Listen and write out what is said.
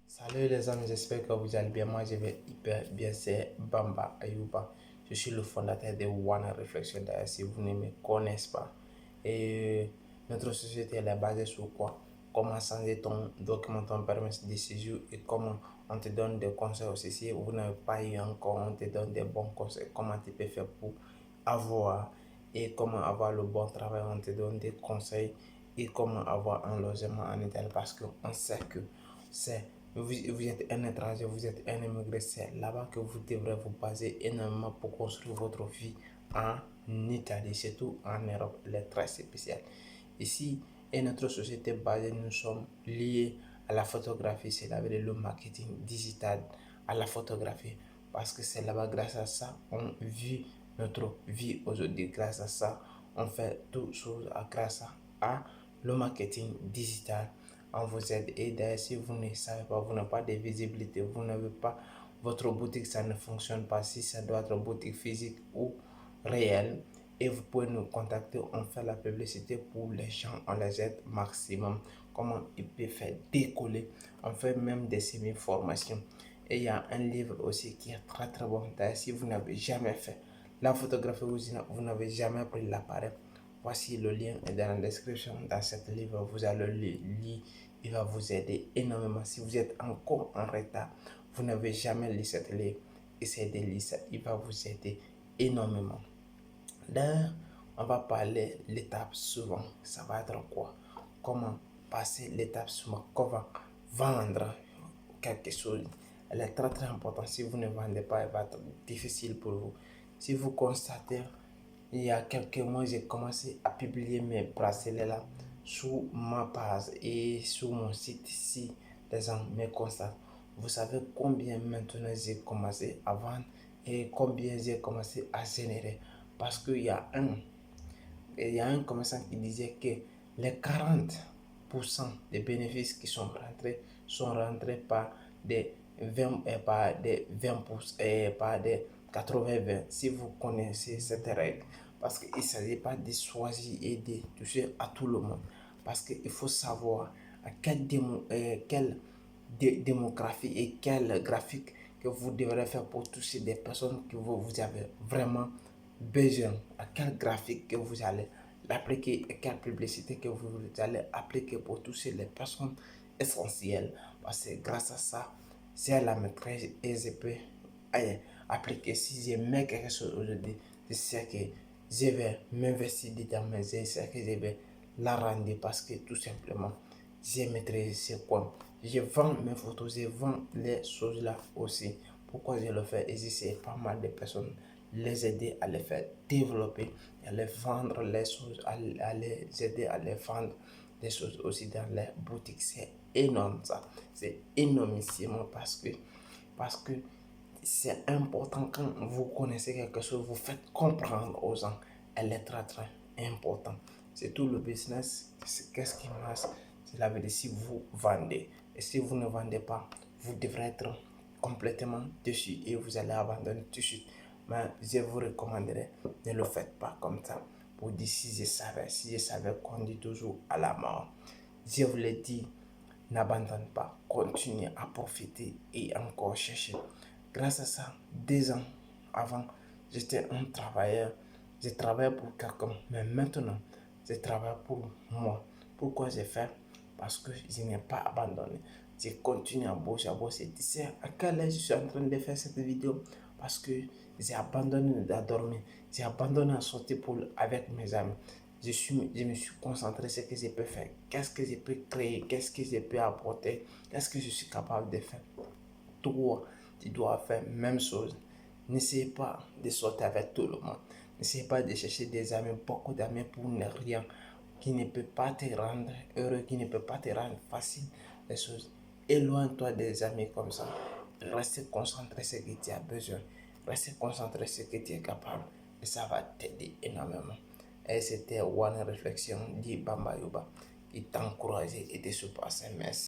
Salut les amis, j'espère que vous allez bien. Moi, je vais hyper bien. C'est Bamba Ayuba. Je suis le fondateur de One Reflection. D'ailleurs, si vous ne me connaissez pas. Et notre société elle est basée sur quoi? Comment changer ton document, ton permis de séjour et comment on te donne des conseils aussi. Si vous n'avez pas eu encore, on te donne des bons conseils. Comment tu peux faire pour avoir et comment avoir le bon travail. On te donne des conseils et comment avoir un logement en Italie parce qu'on sait que c'est vous êtes un étranger, vous êtes un immigré, c'est là-bas que vous devrez vous baser énormément pour construire votre vie en Italie, surtout en Europe, elle est très spéciale. Ici, et notre société basée, nous sommes liés à la photographie, c'est là le marketing digital à la photographie, parce que c'est là-bas, grâce à ça, on vit notre vie aujourd'hui, grâce à ça, on fait toutes choses grâce à le marketing digital. On vous aide et d'ailleurs si vous ne savez pas, vous n'avez pas de visibilité, vous n'avez pas votre boutique, ça ne fonctionne pas, si ça doit être boutique physique ou réelle, et vous pouvez nous contacter, on fait la publicité pour les gens, on les aide maximum, comment ils peuvent faire décoller, on fait même des semi-formations. Et il y a un livre aussi qui est très très bon. D'ailleurs, si vous n'avez jamais fait la photographie, vous n'avez jamais pris l'appareil, voici le lien est dans la description. Dans ce livre, vous allez le lire, il va vous aider énormément. Si vous êtes encore en retard, vous n'avez jamais lu ce livre, essayez de lire ça, il va vous aider énormément. D'ailleurs, on va parler l'étape suivante. Ça va être quoi? Comment passer l'étape suivante? Comment vendre quelque chose? Elle est très très importante. Si vous ne vendez pas, elle va être difficile pour vous. Si vous constatez, il y a quelques mois, j'ai commencé à publier mes bracelets là sur ma page et sur mon site ici. Les gens me constatent. Vous savez combien maintenant j'ai commencé à vendre et combien j'ai commencé à générer? Parce qu'il y a un commerçant qui disait que les 40% des bénéfices qui sont rentrés par des 20, par des 20%, par des 80-20. Si vous connaissez cette règle, parce qu'il ne s'agit pas de choisir et de toucher à tout le monde. Parce qu'il faut savoir à quelle démographie et quel graphique que vous devrez faire pour toucher des personnes que vous avez vraiment besoin, à quel graphique que vous allez l'appliquer et quelle publicité que vous allez appliquer pour toucher les personnes essentielles. Parce que grâce à ça, c'est la maîtrise et je peux appliquer. Si je mets quelque chose aujourd'hui, je sais que je vais m'investir dedans, mais je sais que je vais la rendre parce que tout simplement, j'ai maîtrisé ce point. Je vends mes photos, je vends les choses là aussi. Pourquoi je le fais? Et j'essaie pas mal de personnes les aider à les faire développer, à les vendre les choses, à les aider à les vendre des choses aussi dans les boutiques. C'est énorme ça. C'est énormissime parce que c'est important quand vous connaissez quelque chose, vous faites comprendre aux gens. Elle est très très important. C'est tout le business. Qu'est-ce qui marche? C'est la vérité. Si vous vendez et si vous ne vendez pas, vous devrez être complètement dessus et vous allez abandonner tout de suite. Mais je vous recommanderais, ne le faites pas comme ça. Pour dire si je savais qu'on dit toujours à la mort. Je vous l'ai dit, n'abandonne pas, continuez à profiter et encore chercher. Grâce à ça, 2 ans avant, j'étais un travailleur. Je travaillais pour quelqu'un, mais maintenant, je travaille pour moi. Pourquoi j'ai fait? Parce que je n'ai pas abandonné. Je continue à bosser, à bosser. Tu sais à quel âge je suis en train de faire cette vidéo? Parce que j'ai abandonné à dormir. J'ai abandonné à sortir avec mes amis. Je me suis concentré sur ce que je peux faire. Qu'est-ce que je peux créer? Qu'est-ce que je peux apporter? Qu'est-ce que je suis capable de faire? Toi, tu dois faire la même chose. N'essayez pas de sortir avec tout le monde. N'essayez pas de chercher des amis, beaucoup d'amis pour ne rien, qui ne peut pas te rendre heureux, qui ne peut pas te rendre facile les choses. Éloigne-toi des amis comme ça. Reste concentré sur ce que tu as besoin. Reste concentré sur ce que tu es capable. Et ça va t'aider énormément. Et c'était One Réflexion dit Bamba Yuba qui t'encourage et te surpasse. Merci.